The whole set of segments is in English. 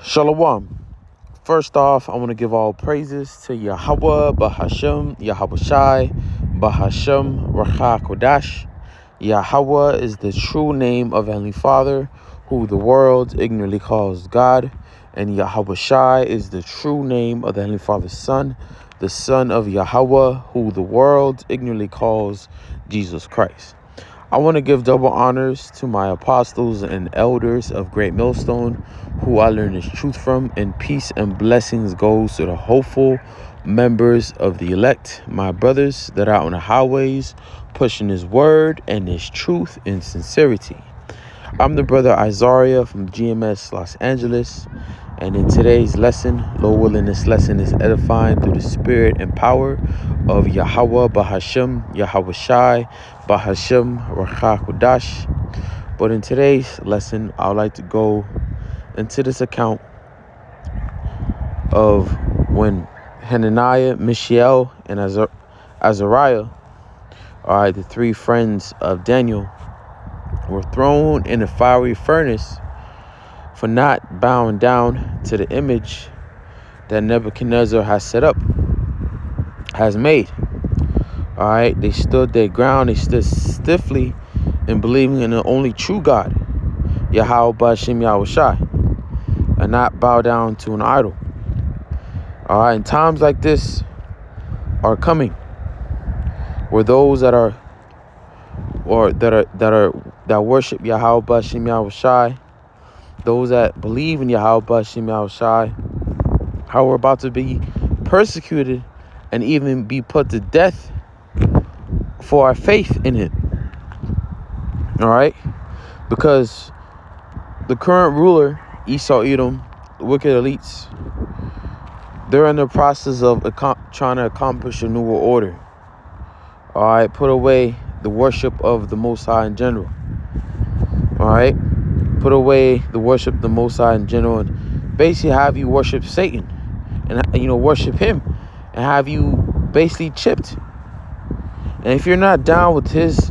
Shalom. First off, I want to give all praises to Yahweh, Bahashem, Yahweh Shai, Bahashem, Racha Kodash. Yahweh is the true name of Heavenly Father, who the world ignorantly calls God. And Yahweh Shai is the true name of the Heavenly Father's Son, the Son of Yahweh, who the world ignorantly calls Jesus Christ. I want to give double honors to my apostles and elders of Great Millstone, who I learned this truth from, and peace and blessings goes to the hopeful members of the elect, my brothers that are out on the highways, pushing his word and his truth in sincerity. I'm the brother Isaiah from GMS Los Angeles, and in today's lesson, Lord willing, this lesson is edifying through the spirit and power of Yahweh Bahashem, Yahweh Shai, Bahashem, Racha Kodash. But in today's lesson, I would like to go into this account of when Hananiah, Mishael, and Azariah, the three friends of Daniel, were thrown in a fiery furnace for not bowing down to the image that Nebuchadnezzar has made. They stood their ground. They stood stiffly in believing in the only true God, Yahweh Ba'Shem Yahweh Shai, and not bow down to an idol. And times like this are coming, where those that worship Yahweh Ba'Shem Yahweh Shai, those that believe in Yahweh Ba'Shem Yahweh Shai, how we're about to be persecuted and even be put to death for our faith in him. Because the current ruler, Esau Edom, the wicked elites, they're in the process of trying to accomplish a newer order. Put away the worship of the Most High in general. Put away the worship of the Most High in general, and basically have you worship Satan, and worship him, and have you basically chipped. And if you're not down with his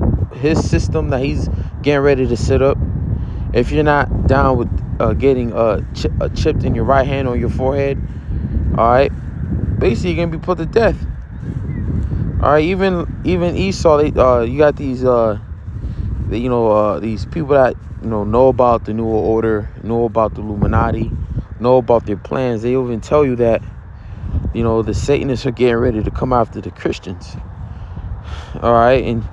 system that he's getting ready to set up, if you're not down with getting chipped in your right hand or your forehead, basically you're gonna be put to death. Even Esau, you got these these people that know about the New Order, know about the Illuminati, know about their plans. They even tell you that the Satanists are getting ready to come after the Christians. And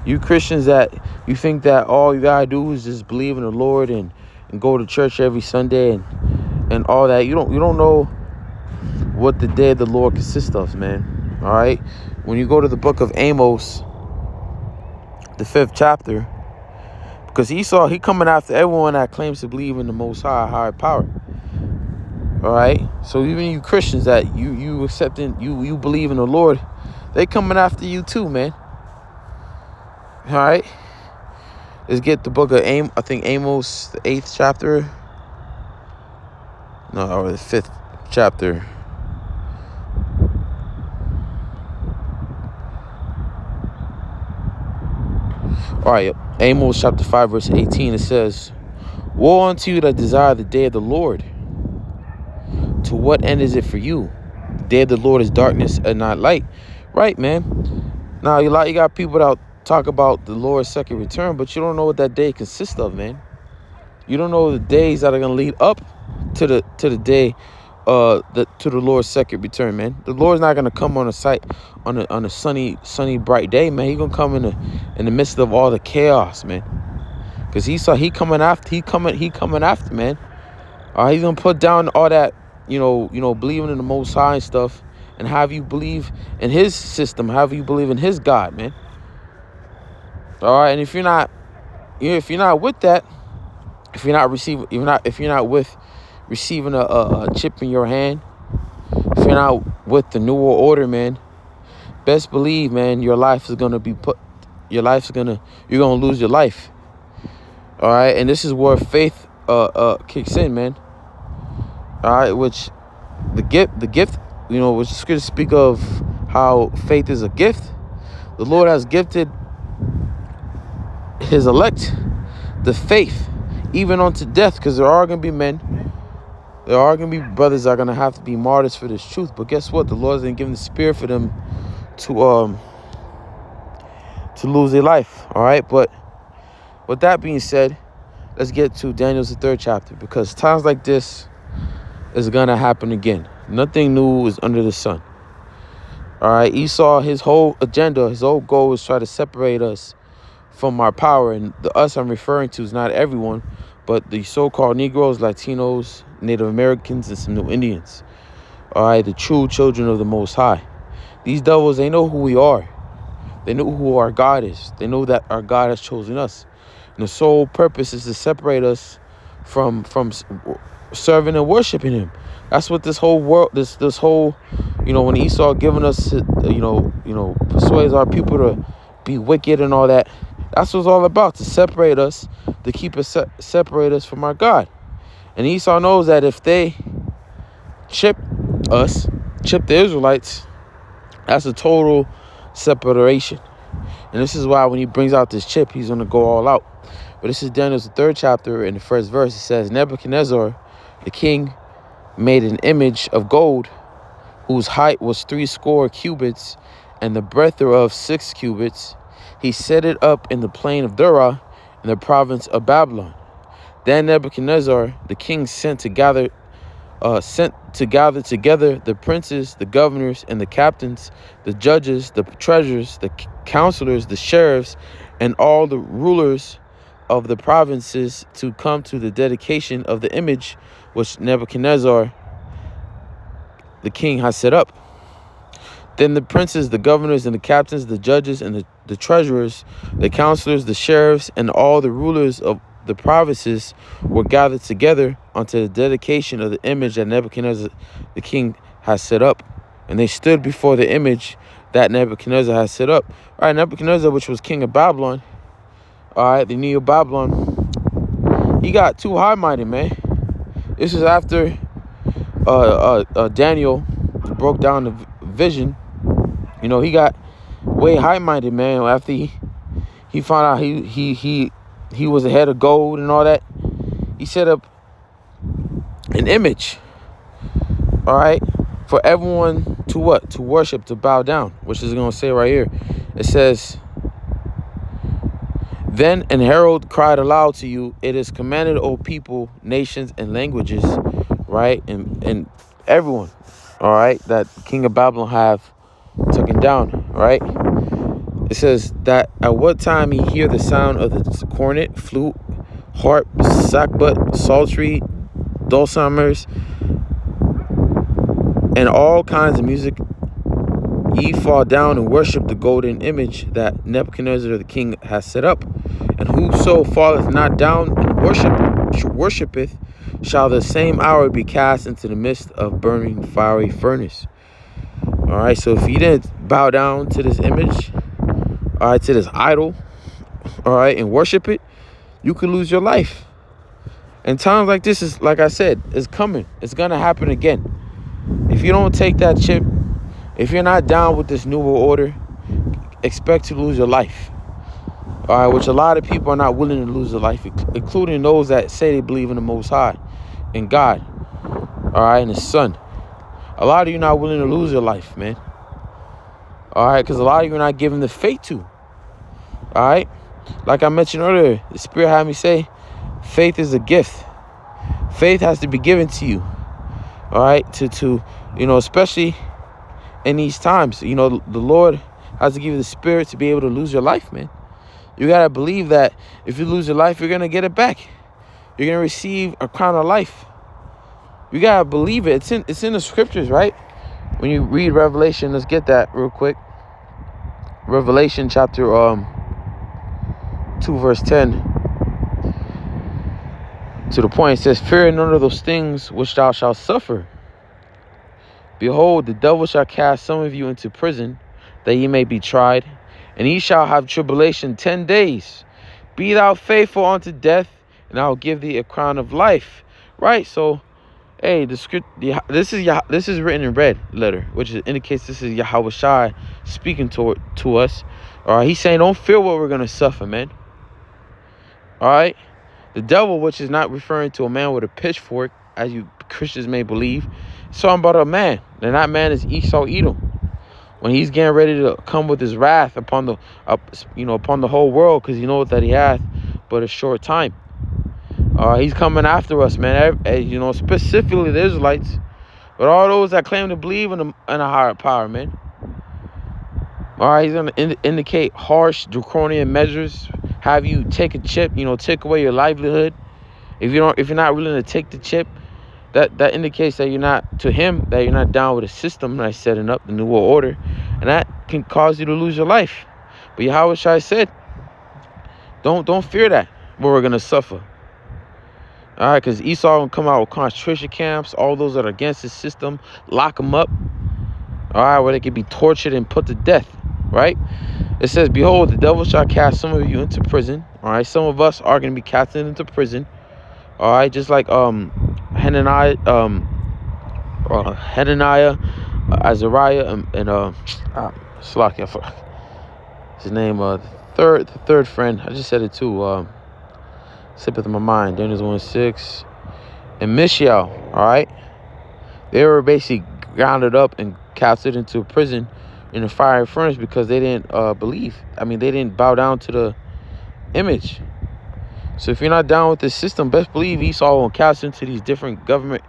you Christians that you think that all you gotta do is just believe in the Lord and go to church every Sunday and all that, you don't know what the day of the Lord consists of, man. When you go to the book of Amos, the 5th chapter, because Esau, he coming after everyone that claims to believe in the Most High, higher power. So even you Christians that you accepting, you believe in the Lord, they coming after you too, man. Let's get the book of Amos, the 8th chapter. Or the 5th chapter. Amos chapter 5, verse 18, it says, "Woe unto you that desire the day of the Lord. To what end is it for you? The day of the Lord is darkness and not light." Right, man. Now, you got people that talk about the Lord's second return, but you don't know what that day consists of, man. You don't know the days that are going to lead up to the day, to the Lord's second return, man. The Lord's not going to come on a sunny, bright day, man. He's going to come in the midst of all the chaos, man. Because he coming after, man. He's going to put down all that, believing in the Most High and stuff, and have you believe in his system, have you believe in his God, man. And if you're not with that, if you're not with receiving a chip in your hand, if you're not with the newer order, man, best believe, man, you're gonna lose your life. And this is where faith kicks in, man. Which the gift, which is good to speak of how faith is a gift. The Lord has gifted his elect the faith, even unto death, because there are going to be men There are going to be brothers that are going to have to be martyrs for this truth. But guess what? The Lord's going to give them the spirit for them to lose their life. All right. But with that being said, let's get to Daniel's 3rd chapter, because times like this is going to happen again. Nothing new is under the sun. All right. Esau, his whole agenda, his whole goal is try to separate us from our power. And the us I'm referring to is not everyone, but the so-called Negroes, Latinos, Native Americans, and some New Indians. All right, the true children of the Most High. These devils, they know who we are. They know who our God is. They know that our God has chosen us. And the sole purpose is to separate us from serving and worshiping him. That's what this whole world, this whole, when Esau giving us, persuades our people to be wicked and all that. That's what it's all about, to separate us, to keep us separate us from our God. And Esau knows that if they chip the Israelites, that's a total separation. And this is why when he brings out this chip, he's going to go all out. But this is Daniel's 3rd chapter. In the 1st verse, it says, Nebuchadnezzar, the king, made an image of gold, whose height was 60 cubits, and the breadth thereof 6 cubits. He set it up in the plain of Dura, in the province of Babylon. Then Nebuchadnezzar, the king, sent to gather together the princes, the governors, and the captains, the judges, the treasurers, the counselors, the sheriffs, and all the rulers of the provinces to come to the dedication of the image which Nebuchadnezzar, the king, has set up. Then the princes, the governors, and the captains, the judges, and the treasurers, the counselors, the sheriffs, and all the rulers of the provinces were gathered together unto the dedication of the image that Nebuchadnezzar, the king, has set up. And they stood before the image that Nebuchadnezzar has set up. All right, Nebuchadnezzar, which was king of Babylon, all right, the Neo Babylon, he got too high-minded, man. This is after Daniel broke down the vision. He got way high-minded, man. After he found out he was ahead of gold and all that, he set up an image, all right, for everyone to what? To worship, to bow down, which is going to say right here. It says, Then an herald cried aloud to you, it is commanded, O people, nations, and languages, right? And everyone, all right, that the king of Babylon have taken down, right? It says that at what time ye hear the sound of the cornet, flute, harp, sackbut, psaltery, dulcimers, and all kinds of music, ye fall down and worship the golden image that Nebuchadnezzar the king has set up. And whoso falleth not down and worshipeth, shall the same hour be cast into the midst of burning fiery furnace. All right, so if you didn't bow down to this image, all right, to this idol, all right, and worship it, you could lose your life. And times like this is, like I said, is coming. It's going to happen again. If you don't take that chip, if you're not down with this new world order, expect to lose your life. All right, which a lot of people are not willing to lose their life, including those that say they believe in the Most High, in God, all right, and His Son. A lot of you not willing to lose your life, man. All right, because a lot of you are not giving the faith to. All right, like I mentioned earlier, the Spirit had me say, faith is a gift. Faith has to be given to you. All right, to especially in these times, the Lord has to give you the Spirit to be able to lose your life, man. You got to believe that if you lose your life, you're going to get it back. You're going to receive a crown of life. You got to believe it. It's in the scriptures, right? When you read Revelation, let's get that real quick. Revelation chapter 2, verse 10. To the point, it says, Fear none of those things which thou shalt suffer. Behold, the devil shall cast some of you into prison, that ye may be tried. And ye shall have tribulation 10 days. Be thou faithful unto death, and I will give thee a crown of life. Right? So, hey, the script. This is written in red letter, which indicates this is Yahweh Shai speaking to us. All right, he's saying, don't fear what we're gonna suffer, man. All right, the devil, which is not referring to a man with a pitchfork, as you Christians may believe. It's talking about a man, and that man is Esau Edom. When he's getting ready to come with his wrath upon the upon the whole world, because you know that he hath but a short time. He's coming after us, man. Specifically the Israelites, but all those that claim to believe in a higher power, man. All right, he's gonna indicate harsh, draconian measures. Have you take a chip, take away your livelihood. If you're not willing to take the chip, that indicates that you're not down with the system that's setting up the new world order, and that can cause you to lose your life. But Yahweh Shai said, don't fear that, but we're gonna suffer. All right, because Esau will come out with concentration camps, all those that are against the system, lock them up. All right, where they can be tortured and put to death. Right? It says, behold, the devil shall cast some of you into prison. All right, some of us are going to be casted into prison. All right, just like Hananiah, Azariah, and Slakia, his name, the third friend. I just said it too. Slip it in my mind. Daniel 1:6, and Mishael. All right, they were basically grounded up and casted into a prison in a fiery furnace because they didn't believe. I mean, they didn't bow down to the image. So if you're not down with this system, best believe Esau will cast into these different government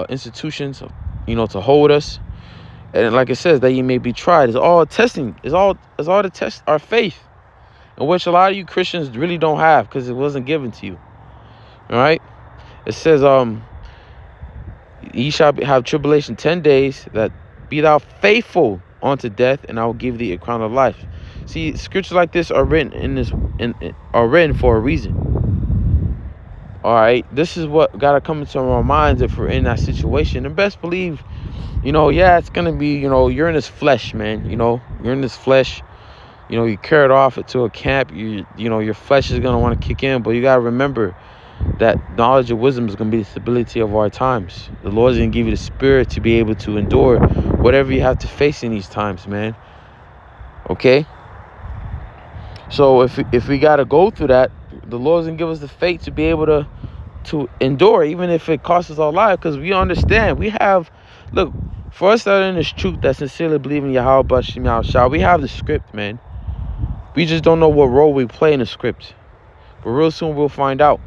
institutions, to hold us. And like it says, that you may be tried. It's all testing. It's all to test our faith, in which a lot of you Christians really don't have, because it wasn't given to you. All right. It says, ye shall have tribulation 10 days, that be thou faithful unto death, and I will give thee a crown of life. See, scriptures like this are written are written for a reason. All right, this is what gotta come into our minds if we're in that situation. And best believe, it's gonna be, you're in this flesh, man. You're in this flesh. You carried off to a camp. Your flesh is gonna want to kick in, but you gotta remember that knowledge of wisdom is going to be the stability of our times. The Lord's going to give you the spirit to be able to endure whatever you have to face in these times, man. Okay? So if we got to go through that, the Lord's going to give us the faith to be able to endure, even if it costs us our life, because we understand. Look, for us that are in this truth, that sincerely believe in Yahweh Bashim Yahushua, we have the script, man. We just don't know what role we play in the script. But real soon we'll find out.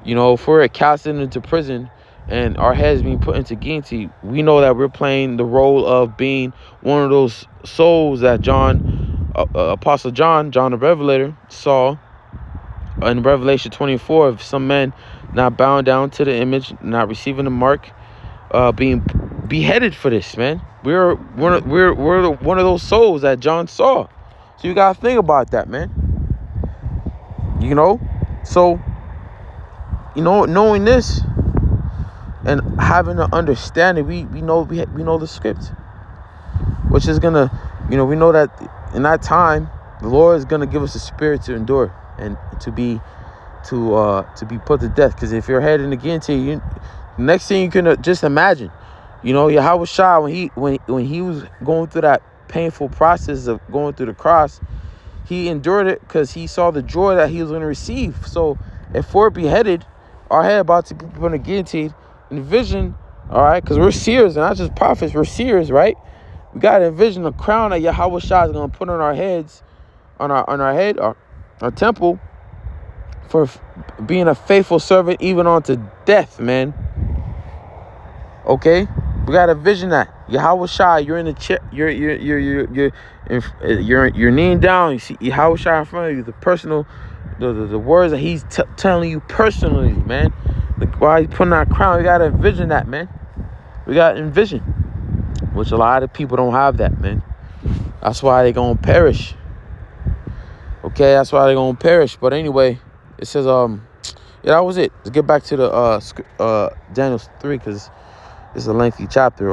If we're casted into prison and our heads being put into guillotine, we know that we're playing the role of being one of those souls that Apostle John the Revelator, saw in Revelation 24 of some men not bowing down to the image, not receiving the mark, being beheaded for this, man. We're one of those souls that John saw. So you gotta think about that, man. So. Knowing this and having an understanding, we know the script, which is gonna, we know that in that time the Lord is gonna give us a spirit to endure and to be put to death. Because if you're heading again to next thing you can just imagine, Yahweh Shai, when he was going through that painful process of going through the cross, he endured it because he saw the joy that he was going to receive. So if we're beheaded, our head about to be put in a guillotine, envision, all right, because we're seers and not just prophets, we're seers, right? We got to envision the crown that Yahweh Shai is going to put on our heads, on our head, our temple, for being a faithful servant even unto death, man. Okay? We got to envision that. Yahweh Shai, you're in the chair, you're kneeling down, you see Yahweh Shai in front of you, the personal, the words that he's telling you personally, man. While he's putting that crown, we got to envision that, man. We got to envision, which a lot of people don't have that, man. That's why they're going to perish. Okay, that's why they're going to perish. But anyway, it says, that was it. Let's get back to the Daniel 3, because it's a lengthy chapter.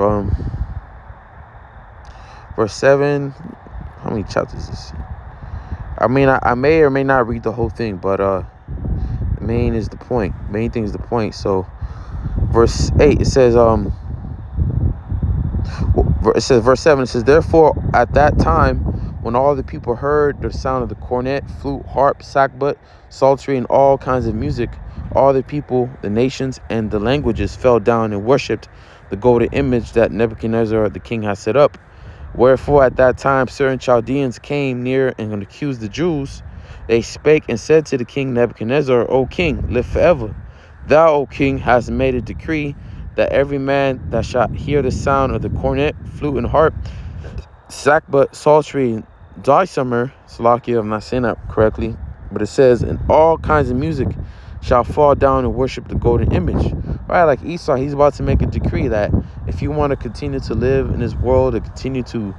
Verse 7, how many chapters is this? I mean, I may or may not read the whole thing, but the main is the point. Main thing is the point. So, verse 8, it says, verse 7, it says, therefore, at that time, when all the people heard the sound of the cornet, flute, harp, sackbut, psaltery, and all kinds of music, all the people, the nations, and the languages fell down and worshipped the golden image that Nebuchadnezzar the king had set up. Wherefore at that time certain Chaldeans came near and accused the Jews. They spake and said to the king Nebuchadnezzar, O king, live forever. Thou, O king, hast made a decree that every man that shall hear the sound of the cornet, flute, and harp, sackbut, psaltery, and dulcimer, Salakia, I'm not saying that correctly, but it says, and all kinds of music shall fall down and worship the golden image. Right, like Esau, he's about to make a decree that if you want to continue to live in this world, to continue to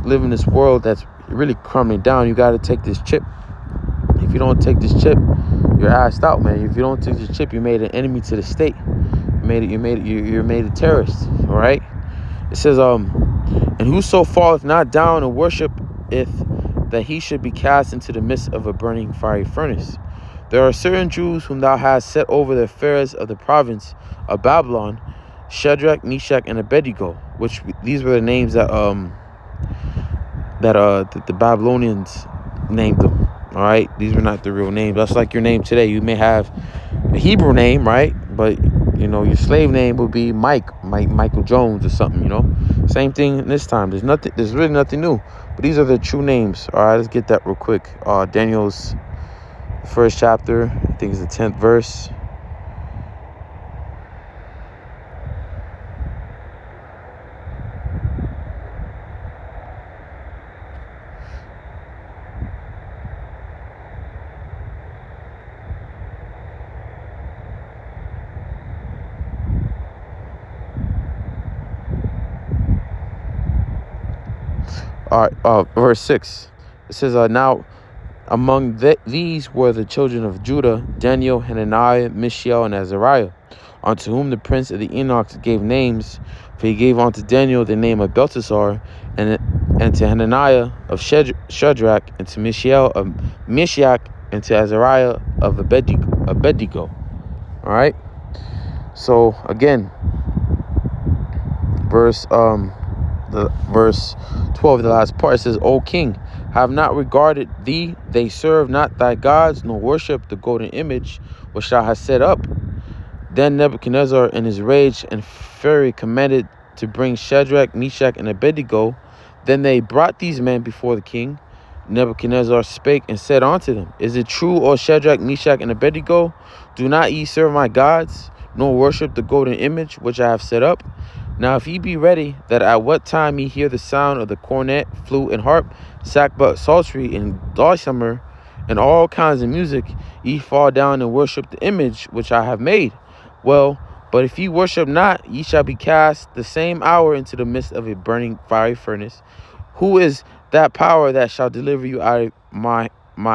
live in this world that's really crumbling down, you got to take this chip. If you don't take this chip, you're assed out, man. If you don't take this chip, you made an enemy to the state. You're made a terrorist. All right. It says, and whoso falleth not down and worshipeth, that he should be cast into the midst of a burning fiery furnace. There are certain Jews whom thou hast set over the affairs of the province of Babylon, Shadrach, Meshach, and Abednego, which these were the names that the Babylonians named them. All right, these were not the real names. That's like your name today. You may have a Hebrew name, right? But you know, your slave name would be Michael Jones or something. You know, same thing this time. There's really nothing new. But these are the true names. All right, let's get that real quick. Daniel's first chapter, I think it's the 10th verse. All right, verse 6. It says, now among these were the children of Judah, Daniel, Hananiah, Mishael, and Azariah, unto whom the prince of the Enoch gave names. For he gave unto Daniel the name of Belteshazzar, and to Hananiah of Shadrach, and to Mishael of Meshach, and to Azariah of Abednego. All right. So again, verse 12, the last part, says, O king, have not regarded thee, they serve not thy gods, nor worship the golden image which thou hast set up. Then Nebuchadnezzar in his rage and fury commanded to bring Shadrach, Meshach, and Abednego. Then they brought these men before the king. Nebuchadnezzar spake and said unto them, Is it true, O Shadrach, Meshach, and Abednego? Do not ye serve my gods, nor worship the golden image which I have set up? Now if ye be ready, that at what time ye hear the sound of the cornet, flute, and harp, sackbut, psaltery, and dulcimer, and all kinds of music, ye fall down and worship the image which I have made. Well, but if ye worship not, ye shall be cast the same hour into the midst of a burning fiery furnace. Who is that power that shall deliver you out of my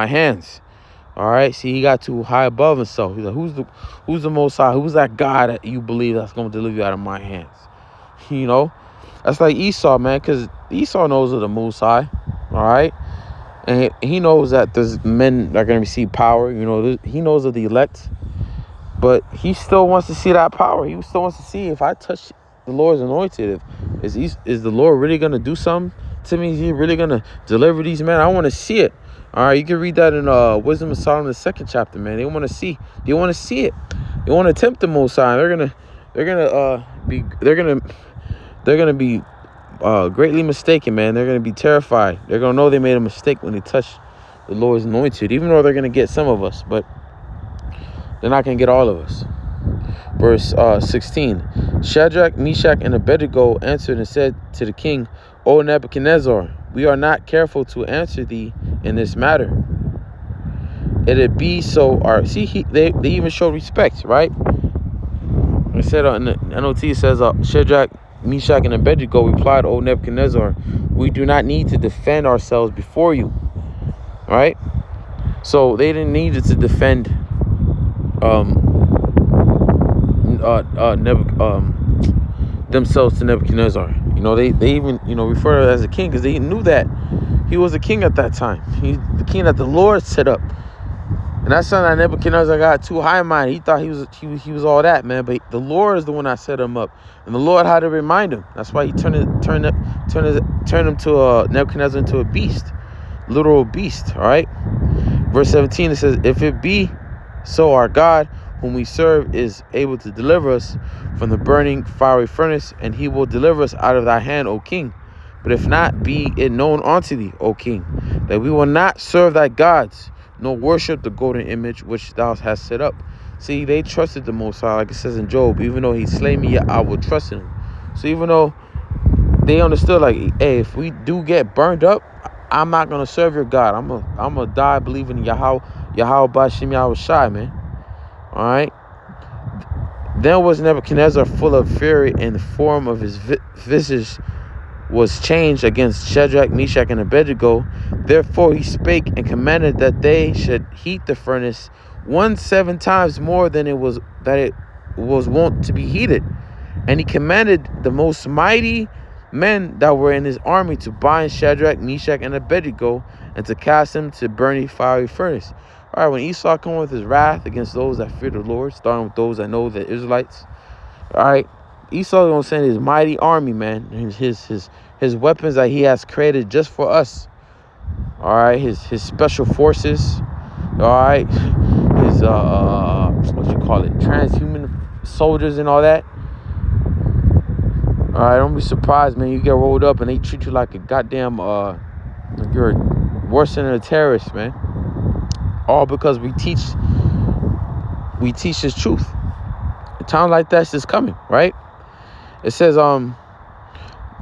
hands? All right, see, he got too high above himself. He's like, who's the Most High? Who's that God that you believe that's going to deliver you out of my hands? You know, that's like Esau, man, because Esau knows of the Most High. All right, and he knows that there's men that are going to receive power. You know, he knows of the elect, but he still wants to see that power. He still wants to see, if I touch the Lord's anointed, is the Lord really going to do something to me? Is he really going to deliver these men? I want to see it. All right, you can read that in Wisdom of Solomon, the 2nd chapter, man. They want to see. They want to see it. They want to tempt the Most High. They're gonna be greatly mistaken, man. They're gonna be terrified. They're gonna know they made a mistake when they touch the Lord's anointed, even though they're gonna get some of us, but they're not gonna get all of us. Verse 16. Shadrach, Meshach, and Abednego answered and said to the king, O Nebuchadnezzar, we are not careful to answer thee in this matter. It'd be so. They even showed respect, right? It said in the NOT, it says, Shadrach, Meshach, and Abednego replied, O Nebuchadnezzar, we do not need to defend ourselves before you. All right? So they didn't need to defend themselves to Nebuchadnezzar. You know, they even, refer to him as a king because they knew that he was a king at that time. He's the king that the Lord set up. And that's something that Nebuchadnezzar got too high-minded. He thought he was all that, man. But the Lord is the one that set him up, and the Lord had to remind him. That's why he turned him to Nebuchadnezzar into a beast, literal beast. All right. Verse 17, it says, If it be so, our God, whom we serve, is able to deliver us from the burning fiery furnace, and he will deliver us out of thy hand, O king. But if not, be it known unto thee, O king, that we will not serve thy gods, nor worship the golden image which thou hast set up. See, they trusted the Most High, like it says in Job, even though he slay me, yet I will trust in him. So even though they understood, like, hey, if we do get burned up, I'm not going to serve your God. I'm gonna die believing in Yahweh Ba'Shem Yahweh Shai, man. All right? Then was Nebuchadnezzar full of fury, and the form of his visage was changed against Shadrach, Meshach, and Abednego. Therefore he spake and commanded that they should heat the furnace 17 times more than it was wont to be heated. And he commanded the most mighty men that were in his army to bind Shadrach, Meshach, and Abednego, and to cast them to burning fiery furnace. All right, when Esau come with his wrath against those that fear the Lord, starting with those that know the Israelites, all right, Esau gonna send his mighty army, man, his weapons that he has created just for us. All right, his special forces. All right, his what you call it, transhuman soldiers and all that. All right, don't be surprised, man. You get rolled up and they treat you like a goddamn like you're worse than a terrorist, man. All because we teach this truth. A time like that's just coming, right? It says,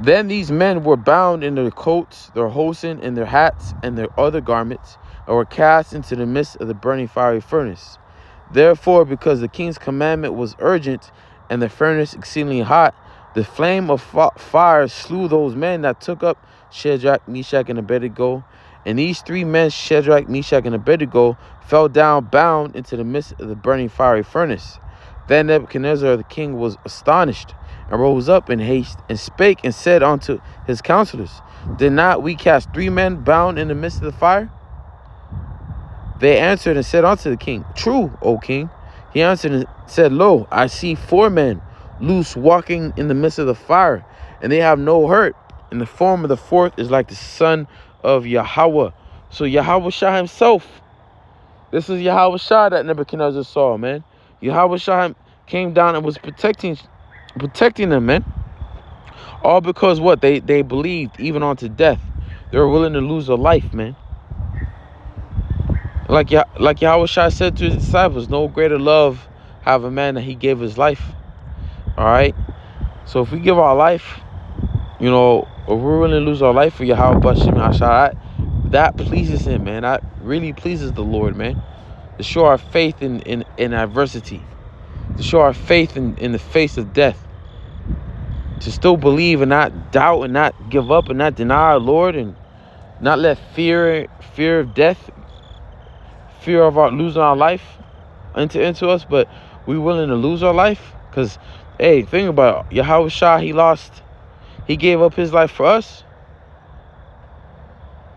then these men were bound in their coats, their hosen, and their hats, and their other garments, and were cast into the midst of the burning fiery furnace. Therefore, because the king's commandment was urgent, and the furnace exceedingly hot, the flame of fire slew those men that took up Shadrach, Meshach, and Abednego. And these 3 men, Shadrach, Meshach, and Abednego, fell down bound into the midst of the burning fiery furnace. Then Nebuchadnezzar the king was astonished, and rose up in haste, and spake and said unto his counselors, did not we cast 3 men bound in the midst of the fire? They answered and said unto the king, true, O king. He answered and said, lo, I see 4 men loose walking in the midst of the fire, and they have no hurt. And the form of the 4th is like the son of Yahweh. So Yahweh Shah himself. This is Yahweh Shah that Nebuchadnezzar saw, man. Yahweh Shah came down and was protecting them, man. All because what? They believed even unto death. They were willing to lose their life, man. Like Yahweh Shah said to his disciples, no greater love have a man that he gave his life. All right? So if we give our life, you know, if we're willing to lose our life for Yahweh Ba'Shem Yahweh, that pleases him, man. That really pleases the Lord, man. To show our faith in adversity. To show our faith in the face of death. To still believe and not doubt and not give up and not deny our Lord, and not let fear of death, fear of losing our life enter into us, but we willing to lose our life. Because, hey, think about it. Yahweh Shah, he gave up his life for us.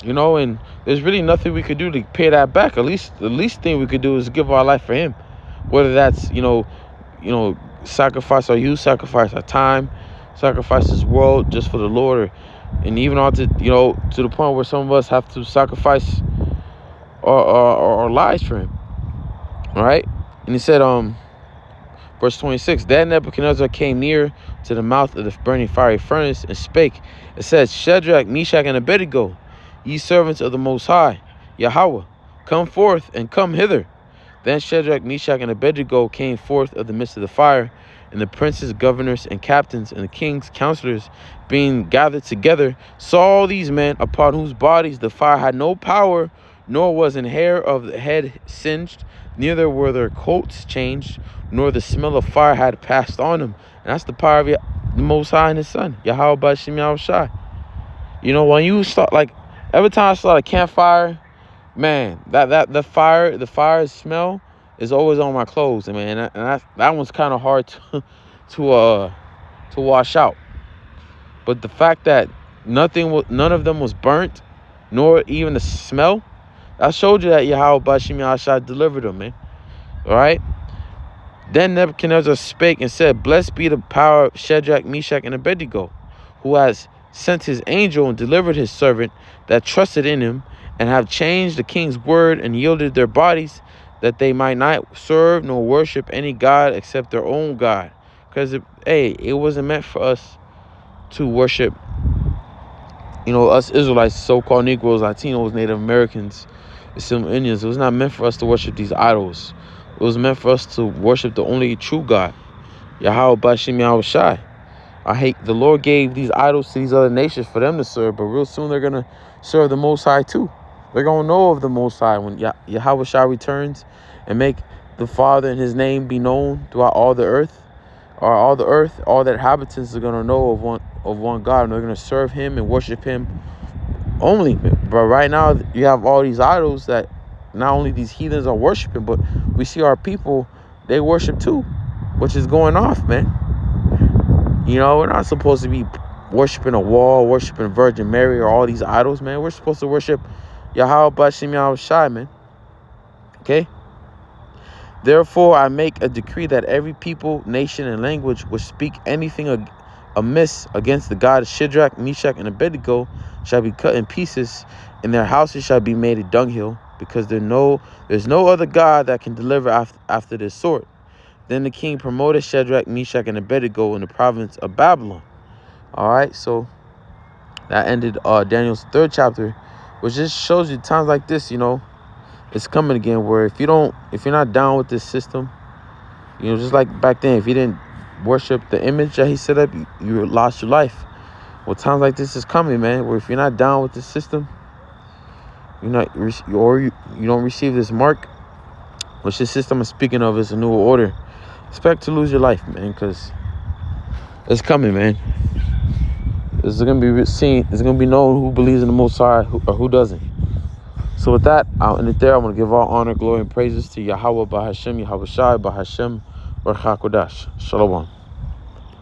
You know, and there's really nothing we could do to pay that back. The least thing we could do is give our life for him. Whether that's, you know, sacrifice our youth, sacrifice our time, sacrifice this world just for the Lord, and even on to, you know, to the point where some of us have to sacrifice our lives for him. All right? And he said, verse 26, then Nebuchadnezzar came near to the mouth of the burning fiery furnace and spake. It says, Shadrach, Meshach, and Abednego, ye servants of the Most High, Yahweh, come forth and come hither. Then Shadrach, Meshach, and Abednego came forth of the midst of the fire, and the princes, governors, and captains, and the king's counselors, being gathered together, saw these men, upon whose bodies the fire had no power, nor was an hair of the head singed, neither were their coats changed, nor the smell of fire had passed on them. And that's the power of the Most High and his Son, Yahweh Ba'Shem Yahweh Shai. You know, when you start, like, every time I start a campfire, man, the fire smell is always on my clothes, man. And that one's kind of hard to wash out. But the fact that none of them was burnt, nor even the smell, that showed you that Yahweh Ba'Shem Yahweh Shai delivered them, man. All right. Then Nebuchadnezzar spake and said, blessed be the power of Shadrach, Meshach, and Abednego, who has sent his angel and delivered his servant that trusted in him, and have changed the king's word and yielded their bodies, that they might not serve nor worship any God except their own God. Because, it wasn't meant for us to worship, us Israelites, so-called Negroes, Latinos, Native Americans, some Indians. It was not meant for us to worship these idols. It was meant for us to worship the only true God, Yahweh Bashim Yahweh Shai. The Lord gave these idols to these other nations for them to serve, but real soon they're going to serve the Most High too. They're going to know of the Most High when Yahweh Shai returns and make the Father and his name be known throughout all the earth. All the inhabitants are going to know of one God, and they're going to serve him and worship him only. But right now you have all these idols that not only these heathens are worshiping, but we see our people, they worship too, which is going off, man. We're not supposed to be worshiping a wall, worshiping Virgin Mary or all these idols, man. We're supposed to worship Yahweh Bashim Yahweh Shai, man. Okay? Therefore, I make a decree that every people, nation, and language which speak anything amiss against the God of Shadrach, Meshach, and Abednego shall be cut in pieces, and their houses shall be made a dunghill, because there's no other God that can deliver after this sort. Then the king promoted Shadrach, Meshach, and Abednego in the province of Babylon. All right, so that ended Daniel's 3rd chapter, which just shows you times like this, it's coming again, where if you're not down with this system, just like back then, if you didn't worship the image that he set up, you lost your life. Well, times like this is coming, man, where if you're not down with the system, you don't receive this mark, which this system is speaking of as a new order. Expect to lose your life, man, because it's coming, man. It's going to be seen. It's going to be known who believes in the Most High or who doesn't. So with that, I'll end it there. I'm going to give all honor, glory, and praises to Yahweh Bahashem, Yahweh Shai, Bahashem, Baruch HaKodesh. Shalom.